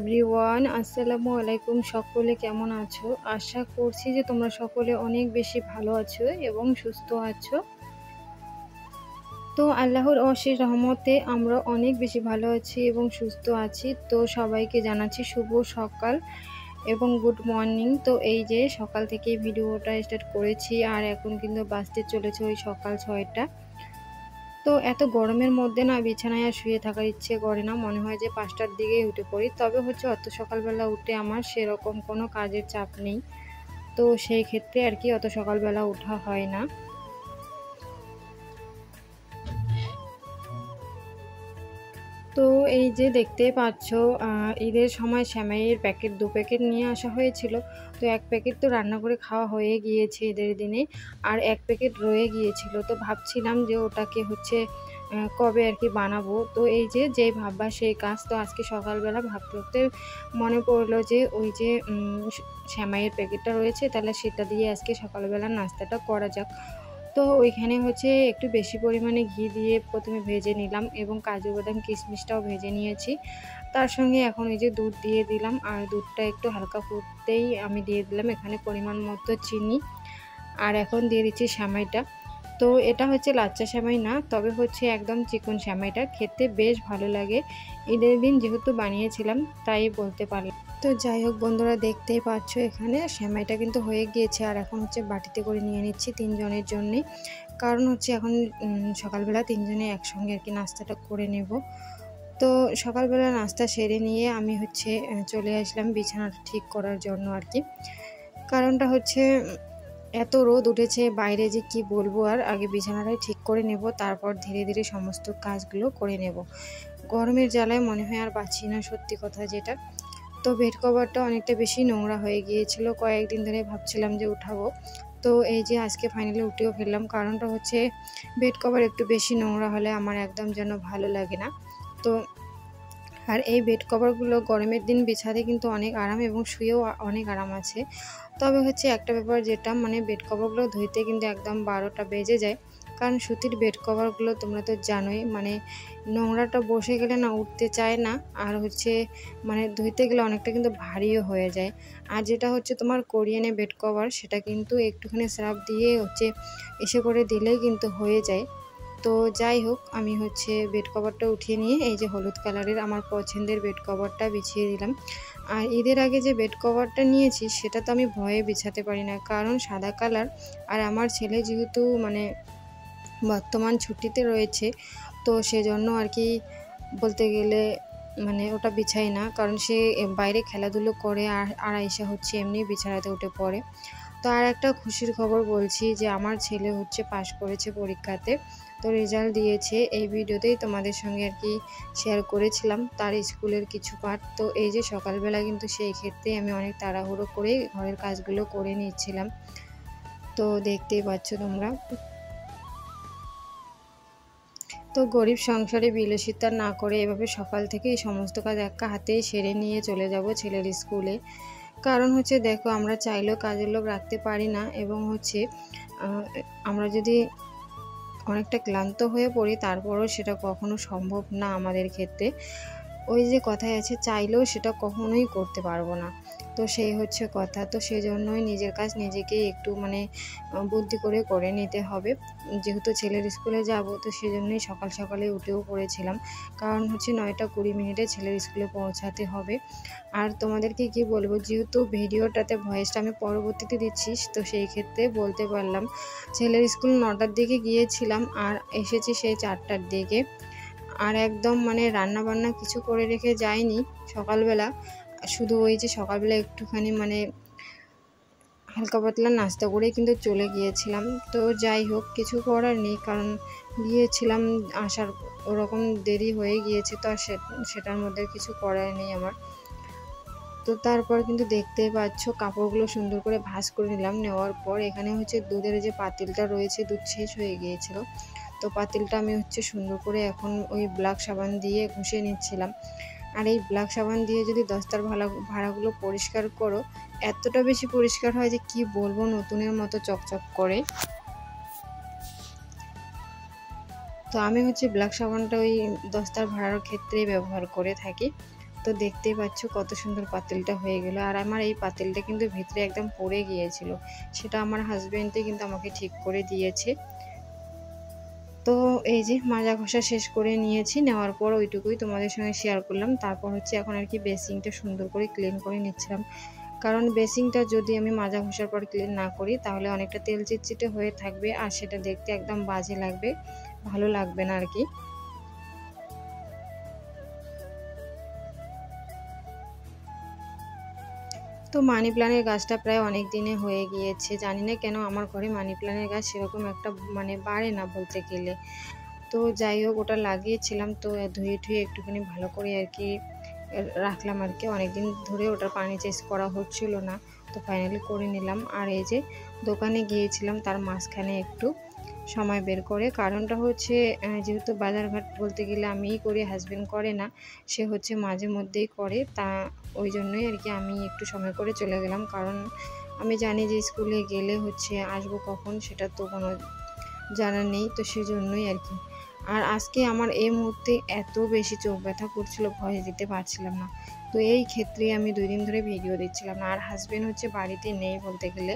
Everyone, আসসালামু আলাইকুম। সকলে কেমন আছো? আশা করছি যে তোমরা সকলে অনেক বেশি ভালো আছো এবং সুস্থ আছো। তো আল্লাহর অশেষ রহমতে আমরা অনেক বেশি ভালো আছি এবং সুস্থ আছি। তো সবাইকে জানাচ্ছি শুভ সকাল এবং গুড মর্নিং। তো এই যে সকাল থেকে ভিডিওটা স্টার্ট করেছি আর এখন কিন্তু বাজতে চলেছে ওই সকাল 6টা। তো এত গরমের মধ্যে না বিছানায় আর শুয়ে থাকার ইচ্ছে করে না, মনে হয় যে 5টার দিকেই উঠে পড়ি। তবে হচ্ছে অত সকালবেলা উঠে আমার সেরকম কোনো কাজের চাপ নেই, তো সেই ক্ষেত্রে আর কি অত সকালবেলা ওঠা হয় না। তো এই যে দেখতে পাচ্ছ, ঈদের সময় সেমাইয়ের প্যাকেট 2 প্যাকেট নিয়ে আসা হয়েছিল। তো 1 প্যাকেট তো রান্না করে খাওয়া হয়ে গিয়েছে ঈদের দিনে, আর 1 প্যাকেট রয়ে গিয়েছিল। তো ভাবছিলাম যে ওটাকে হচ্ছে কবে আর কি বানাবো। তো এই যে যেই ভাববা সেই কাজ। তো আজকে সকালবেলা ভাবতে মনে পড়লো যে ওই যে সেমাইয়ের প্যাকেটটা রয়েছে, তাহলে সেটা দিয়ে আজকে সকালবেলা নাস্তাটা করা যাক। তো ওইখানে হচ্ছে একটু বেশি পরিমাণে ঘি দিয়ে প্রথমে ভেজে নিলাম এবং কাজু বাদাম কিশমিশটাও ভেজে নিয়েছি। তার সঙ্গে এখন এই যে দুধ দিয়ে দিলাম, আর দুধটা একটু হালকা ফুটতেই আমি দিয়ে দিলাম এখানে পরিমাণ মতো চিনি। আর এখন দিয়ে দিচ্ছি সেমাইটা। তো এটা হচ্ছে লাচ্চা সেমাই না, তবে হচ্ছে একদম চিকন সেমাইটা খেতে বেশ ভালো লাগে। ঈদের দিন যেহেতু বানিয়েছিলাম তাই বলতে পারলাম। তো যাই হোক বন্ধুরা, দেখতেই পাচ্ছ এখানে সেমাইটা কিন্তু হয়ে গিয়েছে। আর এখন হচ্ছে বাটিতে করে নিয়ে নিচ্ছি 3 জনের জন্যে, কারণ হচ্ছে এখন সকালবেলা 3 জনে একসঙ্গে আর কি নাস্তাটা করে নেব। তো সকালবেলা নাস্তা সেরে নিয়ে আমি হচ্ছে চলে আসলাম বিছানাটা ঠিক করার জন্য আর কি। কারণটা হচ্ছে এত রোদ উঠেছে বাইরে যে কি বলবো, আর আগে বিছানাটাই ঠিক করে নেব, তারপর ধীরে ধীরে সমস্ত কাজগুলো করে নেব। গরমের জ্বালায় মনে হয় আর পাচ্ছি না, সত্যি কথা যেটা। তো বেড কভারটা অনেকটা বেশি নোংরা হয়ে গিয়েছিল, কয়েকদিন ধরে ভাবছিলাম যে উঠাবো। তো এই যে আজকে ফাইনালি উঠেও ফেললাম। কারণটা হচ্ছে বেড কভার একটু বেশি নোংরা হলে আমার একদম যেন ভালো লাগে না। তো আর এই বেড কভারগুলো গরমের দিন বিছাতে কিন্তু অনেক আরাম এবং শুয়েও অনেক আরাম আছে। তবে হচ্ছে একটা ব্যাপার, যেটা মানে বেড কভারগুলো ধুইতে কিন্তু একদম 12টা বেজে যায়। কারণ সুতির বেড কভারগুলো তোমরা তো জানোই, মানে নোংরাটা বসে গেলে না উঠতে চায় না, আর হচ্ছে মানে ধুইতে গেলে অনেকটা কিন্তু ভারীও হয়ে যায়। আর যেটা হচ্ছে তোমার কোরিয়ানে বেড কভার, সেটা কিন্তু একটুখানি সার্ফ দিয়ে হচ্ছে এসে করে দিলেই কিন্তু হয়ে যায়। তো যাই হোক, আমি হচ্ছে বেড কভারটা উঠিয়ে নিয়ে এই যে হলুদ কালারের আমার পছন্দের বেড কভারটা বিছিয়ে দিলাম। আর ঈদের আগে যে বেড কভারটা নিয়েছি সেটা তো আমি ভয়ে বিছাতে পারি না, কারণ সাদা কালার। আর আমার ছেলে যেহেতু মানে বর্তমান ছুটিতে রয়েছে, তো সেজন্য আর কি বলতে গেলে মানে ওটা বিছাই না, কারণ সে বাইরে খেলাধুলো করে আর এসে হচ্ছে এমনি বিছানাতে উঠে পড়ে। তো আর একটা খুশির খবর বলছি যে আমার ছেলে হচ্ছে পাশ করেছে পরীক্ষাতে, তো রেজাল্ট দিয়েছে। এই ভিডিওতেই তোমাদের সঙ্গে আর কি শেয়ার করেছিলাম তার স্কুলের কিছু পার্ট। তো এই যে সকালবেলা কিন্তু সেই ক্ষেত্রে আমি অনেক তাড়াহুড়ো করে ঘরের কাজগুলো করে নিচ্ছিলাম, তো দেখতেই পাচ্ছ তোমরা। তো গরিব সংসারে বিলাসিতা না করে এভাবে সকাল থেকে এই সমস্ত কাজ একা হাতেই সেরে নিয়ে চলে যাব ছেলের স্কুলে। কারণ হচ্ছে দেখো, আমরা চাইলেও কাজের লোক রাখতে পারি না, এবং হচ্ছে আমরা যদি অনেকটা ক্লান্ত হয়ে পড়ি তারপরেও সেটা কখনো সম্ভব না আমাদের ক্ষেত্রে। ওই যে কথায় আছে, চাইলেও সেটা কখনোই করতে পারবো না। তো সেই হচ্ছে কথা। তো সেজন্যই নিজের কাজ নিজেকেই একটু মানে বুদ্ধি করে নিতে হবে। যেহেতু ছেলের স্কুলে যাব, তো সেজন্যই সকাল সকালে উঠেও পড়েছিলাম। কারণ হচ্ছে 9টা 20 মিনিটে ছেলের স্কুলে পৌঁছাতে হবে। আর তোমাদেরকে কি বলবো, যেহেতু ভিডিওটাতে ভয়েসটা আমি পরবর্তীতে দিচ্ছি, তো সেই ক্ষেত্রে বলতে পারলাম ছেলের স্কুল 9টার দিকে গিয়েছিলাম আর এসেছি সেই 4টার দিকে। আর একদম মানে রান্না বান্না কিছু করে রেখে যাইনি সকালবেলা, শুধু ওই যে সকালবেলা একটুখানি মানে হালকা পাতলা নাস্তা করে কিন্তু চলে গিয়েছিলাম। তো যাই হোক, কিছু করার নেই, কারণ গিয়েছিলাম, আসার ওরকম দেরি হয়ে গিয়েছে, তো আর সেটার মধ্যে কিছু করার নেই আমার। তো তারপর কিন্তু দেখতেই পাচ্ছ কাপড়গুলো সুন্দর করে ভাঁজ করে নিলাম। নেওয়ার পর এখানে হচ্ছে দুধের যে পাতিলটা রয়েছে, দুধ শেষ হয়ে গিয়েছিল, তো পাতিলটা আমি হচ্ছে সুন্দর করে এখন ওই ব্ল্যাক সাবান দিয়ে ঘষে নিচ্ছিলাম। আর এই ব্ল্যাক সাবান দিয়ে যদি দস্তার ভাড়াগুলো পরিষ্কার করো, এতটা বেশি পরিষ্কার হয় যে কি বলবো, নতুনের মতো চকচক করে। তো আমি হচ্ছে ব্ল্যাক সাবানটা ওই দস্তার ভাড়ার ক্ষেত্রেই ব্যবহার করে থাকি। তো দেখতেই পাচ্ছ কত সুন্দর পাতিলটা হয়ে গেল। আর আমার এই পাতিলটা কিন্তু ভিতরে একদম পড়ে গিয়েছিল, সেটা আমার হাজবেন্ডই কিন্তু আমাকে ঠিক করে দিয়েছে। তো এই যে মাজা ঘষা শেষ করে নিয়েছি, নেওয়ার পর ওইটুকুই তোমাদের সঙ্গে শেয়ার করলাম। তারপর হচ্ছে এখন আর কি বেসিংটা সুন্দর করে ক্লিন করে নিচ্ছিলাম, কারণ বেসিংটা যদি আমি মাজা ঘষার পর ক্লিন না করি তাহলে অনেকটা তেল চিটচিটে হয়ে থাকবে, আর সেটা দেখতে একদম বাজে লাগবে, ভালো লাগবে না আর কি। তো মানি প্ল্যান্টের গাছটা প্রায় অনেক দিনে হয়ে গিয়েছে, জানি না কেন আমার ঘরে মানি প্ল্যান্টের গাছ সেরকম একটা মানে বাড়ে না বলতে গেলে। তো যাই হোক, ওটা লাগিয়েছিলাম, তো ধুয়ে ঠুয়ে একটুখানি ভালো করে আর কি রাখলাম আর কি। অনেকদিন ধরে ওটার পানি চেঞ্জ করা হচ্ছিল না, তো ফাইনালি করে নিলাম। আর এই যে দোকানে গিয়েছিলাম তার মাঝখানে একটু সময় বের করে, কারণটা হচ্ছে যেহেতু বাজারঘাট বলতে গেলে আমিই করি, হাজবেন্ড করে না, সে হচ্ছে মাঝে মধ্যেই করে, তা ওই জন্যই আর কি আমি একটু সময় করে চলে গেলাম। কারণ আমি জানি যে স্কুলে গেলে হচ্ছে আসবো কখন সেটা তো কোনো জানা নেই, তো সেজন্যই আর কি। আর আজকে আমার এই মুহূর্তে এত বেশি চোখ ব্যথা করছিল, ভয়েস দিতে পারছিলাম না। তো এই ক্ষেত্রে আমি 2 দিন ধরে ভিডিও দিচ্ছিলাম না। আর হাজবেন্ড হচ্ছে বাড়িতে নেই বলতে গেলে,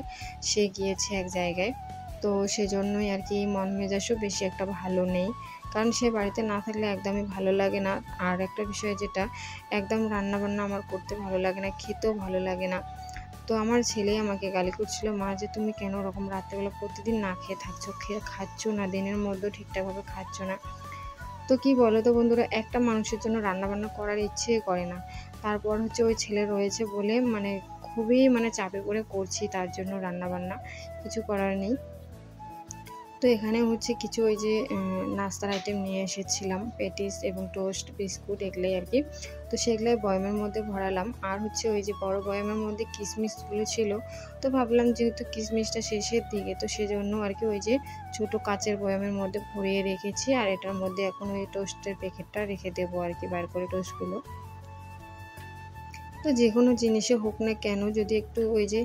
সে গিয়েছে এক জায়গায়, তো সেজন্যই আর কি মন মেজাজও বেশি একটা ভালো নেই, কারণ সে বাড়িতে না থাকলে একদমই ভালো লাগে না। আর একটা বিষয় যেটা, একদম রান্নাবান্না আমার করতে ভালো লাগে না, খেতেও ভালো লাগে না। তো আমার ছেলে আমাকে গালি করছিল, মা যে তুমি কেন ওরকম রাত্রেবেলা প্রতিদিন না খেয়ে থাকছো, খাচ্ছ না, দিনের মধ্যেও ঠিকঠাকভাবে খাচ্ছ না। তো কি বলো তো বন্ধুরা, একটা মানুষের জন্য রান্নাবান্না করার ইচ্ছে করে না, তারপর হচ্ছে ওই ছেলে রয়েছে বলে মানে খুবই মানে চাপে পড়ে করছি তার জন্য রান্নাবান্না, কিছু করার নেই। তো এখানে হচ্ছে কিছু ওই যে নাস্তার আইটেম নিয়ে এসেছিলাম, পেটিস এবং টোস্ট বিস্কুট এগুলোই আর কি। তো সেগুলোই বয়ামের মধ্যে ভরালাম। আর হচ্ছে ওই যে বড় বয়ামের মধ্যে কিশমিশগুলো ছিল, তো ভাবলাম যেহেতু কিশমিশটা শেষের দিকে, তো সেজন্য আর কি ওই যে ছোট কাচের বয়ামের মধ্যে ভরিয়ে রেখেছি। আর এটার মধ্যে এখন ওই টোস্টের প্যাকেটটা রেখে দেবো আর কি, বার করে টোস্টগুলো। তো যে কোনো জিনিসে হোক না কেন, যদি একটু ওই যে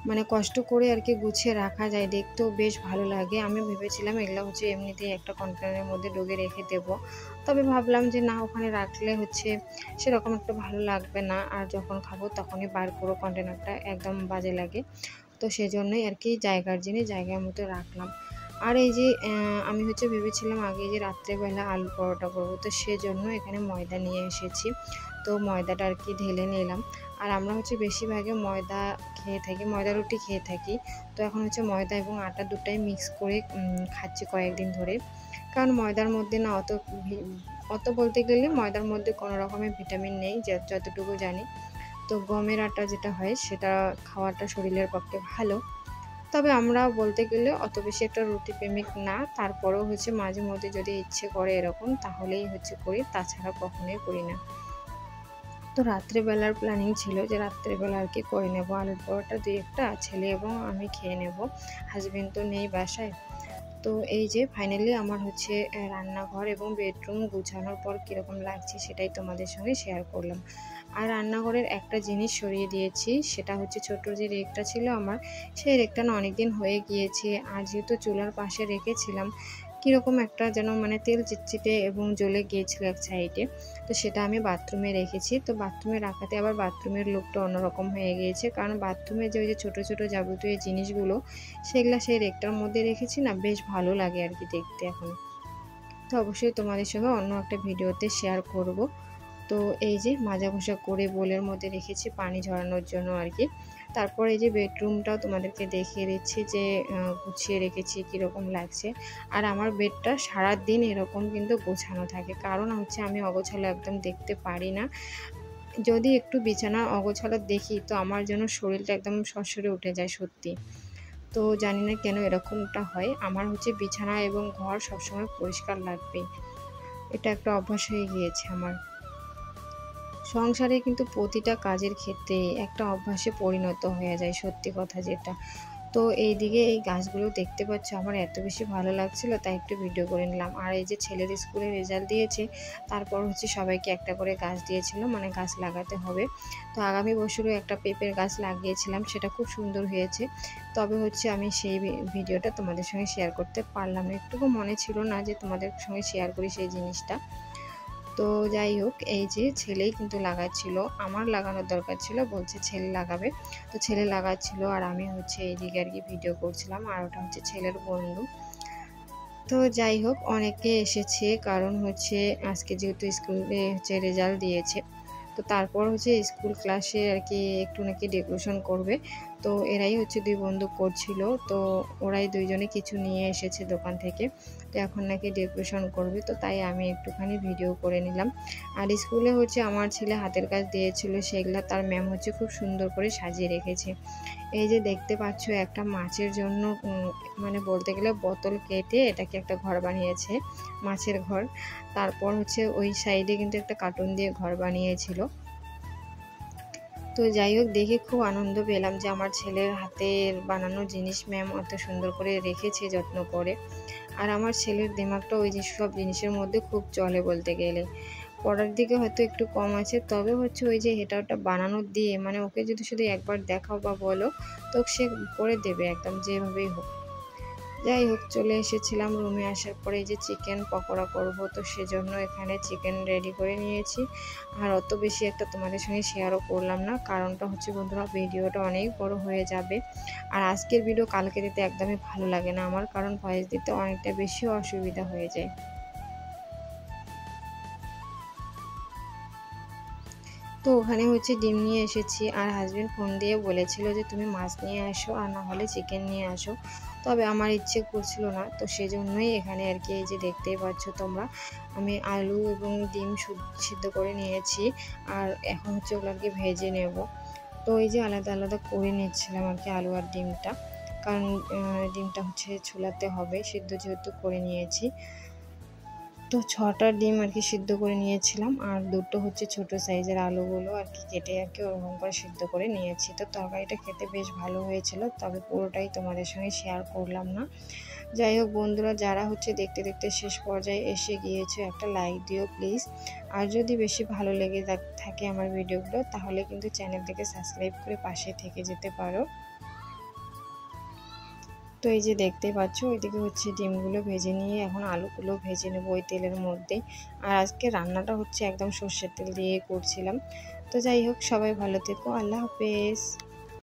মানে কষ্ট করে আর কি গুছিয়ে রাখা যায়, দেখতেও বেশ ভালো লাগে। আমি ভেবেছিলাম এগুলো হচ্ছে এমনিতেই একটা কন্টেনারের মধ্যে ডুবে রেখে দেবো, তবে ভাবলাম যে না, ওখানে রাখলে হচ্ছে সেরকম একটা ভালো লাগবে না, আর যখন খাবো তখনই বার করো, কন্টেনারটা একদম বাজে লাগে। তো সেজন্যই আর কি জায়গার জিনিস জায়গার মতো রাখলাম। আর এই যে আমি হচ্ছে ভেবেছিলাম আগে যে রাত্রেবেলা আলু পরোটা করবো, তো সেজন্য এখানে ময়দা নিয়ে এসেছি। তো ময়দাটা আর কি ঢেলে নিলাম। আর আমরা হচ্ছে বেশিরভাগে ময়দা খেয়ে থাকি, ময়দা রুটি খেয়ে থাকি। তো এখন হচ্ছে ময়দা এবং আটা দুটাই মিক্স করে খাচ্ছি কয়েকদিন ধরে, কারণ ময়দার মধ্যে না অত বলতে গেলে ময়দার মধ্যে কোনো রকমের ভিটামিন নেই যতটুকু জানি। তো গমের আটা যেটা হয় সেটা খাওয়াটা শরীরের পক্ষে ভালো। তবে আমরা বলতে গেলে অত বেশি একটা রুটি প্রেমিক না, তারপরেও হচ্ছে মাঝে মধ্যে যদি ইচ্ছে করে এরকম, তাহলেই হচ্ছে করি, তাছাড়া কখনোই করি না। তো রাত্রেবেলার প্ল্যানিং ছিল যে রাত্রেবেলা আর কি করে নেব আলুর পরোটা, 2-1টা ছেলে এবং আমি খেয়ে নেব, হাজবেন্ড তো নেই বাসায়। তো এই যে ফাইনালি আমার হচ্ছে রান্নাঘর এবং বেডরুম গুছানোর পর কীরকম লাগছে সেটাই তোমাদের সঙ্গে শেয়ার করলাম। আর রান্নাঘরের একটা জিনিস সরিয়ে দিয়েছি, সেটা হচ্ছে ছোট যে রেকটা ছিল আমার, সেই রেকটা না অনেকদিন হয়ে গিয়েছে। আর যেহেতু চুলার পাশে রেখেছিলাম, কীরকম একটা যেন মানে তেল চিটচিটে এবং জ্বলে গিয়েছিল এক সাইডে, তো সেটা আমি বাথরুমে রেখেছি। তো বাথরুমে রাখাতে আবার বাথরুমের লুকটা অন্যরকম হয়ে গিয়েছে, কারণ বাথরুমে যে ওই যে ছোটো ছোটো যাবতীয় জিনিসগুলো সেগুলো সেই রেকটার মধ্যে রেখেছি না, বেশ ভালো লাগে আর কি দেখতে এখন। তো অবশ্যই তোমাদের সঙ্গে অন্য একটা ভিডিওতে শেয়ার করব। তো এই যে মাজা ঘষা করে বোলের মধ্যে রেখেছি পানি ঝরানোর জন্য আর কি। তারপর এই যে বেডরুমটাও তোমাদেরকে দেখিয়ে দিচ্ছি যে গুছিয়ে রেখেছি কীরকম লাগছে। আর আমার বেডটা সারাদিন এরকম কিন্তু গোছানো থাকে, কারণ হচ্ছে আমি অগোছালো একদম দেখতে পারি না। যদি একটু বিছানা অগোছালো দেখি তো আমার যেন শরীরটা একদম সরসরে উঠে যায় সত্যি। তো জানি না কেন এরকমটা হয়, আমার হচ্ছে বিছানা এবং ঘর সবসময় পরিষ্কার লাগবে, এটা একটা অভ্যাস হয়ে গিয়েছে আমার। সংসারে কিন্তু প্রতিটা কাজের ক্ষেত্রে একটা অভ্যাসে পরিণত হয়ে যায়, সত্যি কথা যেটা। তো এইদিকে এই গাছগুলো দেখতে পাচ্ছ আমার এত বেশি ভালো লাগছিল, তাই একটু ভিডিও করে নিলাম। আর এই যে ছেলের স্কুলে রেজাল্ট দিয়েছে, তারপর হচ্ছে সবাইকে একটা করে গাছ দিয়েছিল, মানে গাছ লাগাতে হবে। তো আগামী বছরও একটা পেঁপের গাছ লাগিয়েছিলাম, সেটা খুব সুন্দর হয়েছে। তবে হচ্ছে আমি সেই ভিডিওটা তোমাদের সঙ্গে শেয়ার করতে পারলাম না, একটুকু মনে ছিল না যে তোমাদের সঙ্গে শেয়ার করি সেই জিনিসটা। তো যাই হোক, এই যে ছেলেই কিন্তু লাগাচ্ছিল, আমার লাগানোর দরকার ছিল, বলছে ছেলে লাগাবে। তো ছেলে লাগাচ্ছিল আর আমি হচ্ছে এইদিকে আর কি ভিডিও করছিলাম, আর ওটা হচ্ছে ছেলের বন্ধু। তো যাই হোক, অনেকে এসেছে, কারণ হচ্ছে আজকে যেহেতু স্কুলে হচ্ছে রেজাল্ট দিয়েছে, তো তারপর হচ্ছে স্কুল ক্লাসে আর কি একটু নাকি ডেকোরেশন করবে। তো এরাই হচ্ছে দুই বন্ধু করছিল, তো ওরাই দুইজনে কিছু নিয়ে এসেছে দোকান থেকে। তো এখন নাকি ডেকোরেশন করবে, তো তাই আমি একটুখানি ভিডিও করে নিলাম। আর স্কুলে হচ্ছে আমার ছেলে হাতের কাজ দিয়েছিল, সেগুলা তার ম্যাম হচ্ছে খুব সুন্দর করে সাজিয়ে রেখেছে। এই যে দেখতে পাচ্ছ, একটা মাছের জন্য মানে বলতে গেলে বোতল কেটে এটাকে একটা ঘর বানিয়েছে, মাছের ঘর। তারপর হচ্ছে ওই সাইডে কিন্তু একটা কার্টুন দিয়ে ঘর বানিয়েছিল। তো যাই হোক, দেখে খুব আনন্দ পেলাম যে আমার ছেলের হাতের বানানো জিনিস ম্যাম অত সুন্দর করে রেখেছে যত্ন করে। আর আমার ছেলের দিমাগটা ওই যে সব জিনিসের মধ্যে খুব চলে বলতে গেলে। পড়ার দিকে হয়তো একটু কম আছে, তবে হচ্ছে ওই যে এটা ওটা বানানোর দিয়ে মানে ওকে যদি শুধু একবার দেখাও বা বলো, তো সে করে দেবে একদম যেভাবেই হোক। যাই হোক, চলে এসেছিলাম রুমে। আসার পরে এই যে চিকেন পকোড়া করব, তো সেজন্য এখানে চিকেন রেডি করে নিয়েছি। আর অত বেশি একটা তোমাদের সঙ্গে শেয়ারও করলাম না, কারণটা হচ্ছে বন্ধুরা ভিডিওটা অনেক বড় হয়ে যাবে। আর আজকের ভিডিও কালকে দিতে একদমই ভালো লাগে না আমার, কারণ ভয়েস দিতে অনেকটা বেশি অসুবিধা হয়ে যায়। তো ওখানে হচ্ছে ডিম নিয়ে এসেছি, আর হাজবেন্ড ফোন দিয়ে বলেছিল যে তুমি মাছ নিয়ে আসো আর না হলে চিকেন নিয়ে আসো। তবে আমার ইচ্ছে করছিল না, তো সেজন্যই এখানে আর কি এই যে দেখতেই পাচ্ছ তোমরা, আমি আলু এবং ডিম সিদ্ধ করে নিয়েছি। আর এখন হচ্ছে ওগুলোকে ভেজে নেব। তো এই যে আলাদা আলাদা করে নিচ্ছিলাম আর কি আলু আর ডিমটা, কারণ ডিমটা হচ্ছে ছোলাতে হবে, সিদ্ধ যেহেতু করে নিয়েছি। তো ৬টা ডিম আর কি সিদ্ধ করে নিয়েছিলাম, আর দুটো হচ্ছে ছোট সাইজের আলুগুলো আর কি কেটে আর কি ওরকম করে সিদ্ধ করে নিয়েছি। তো তরকারিটা খেতে বেশ ভালো হয়েছিল, তবে পুরোটাই তোমাদের সঙ্গে শেয়ার করলাম না। যাই হোক বন্ধুরা, যারা হচ্ছে দেখতে দেখতে শেষ পর্যায়ে এসে গিয়েছে, একটা লাইক দিও প্লিজ। আর যদি বেশি ভালো লেগে থাকে আমার ভিডিওগুলো, তাহলে কিন্তু চ্যানেলটিকে সাবস্ক্রাইব করে পাশে থেকে যেতে পারো। তো এই যে দেখতে পাচ্ছ, ওইদিকে হচ্ছে ডিমগুলো ভেজে নিয়ে এখন আলুগুলো ভেজে নেবো ওই তেলের মধ্যেই। আর আজকে রান্নাটা হচ্ছে একদম সর্ষের তেল দিয়ে করছিলাম। তো যাই হোক, সবাই ভালো থেকো, আল্লাহ হাফেজ।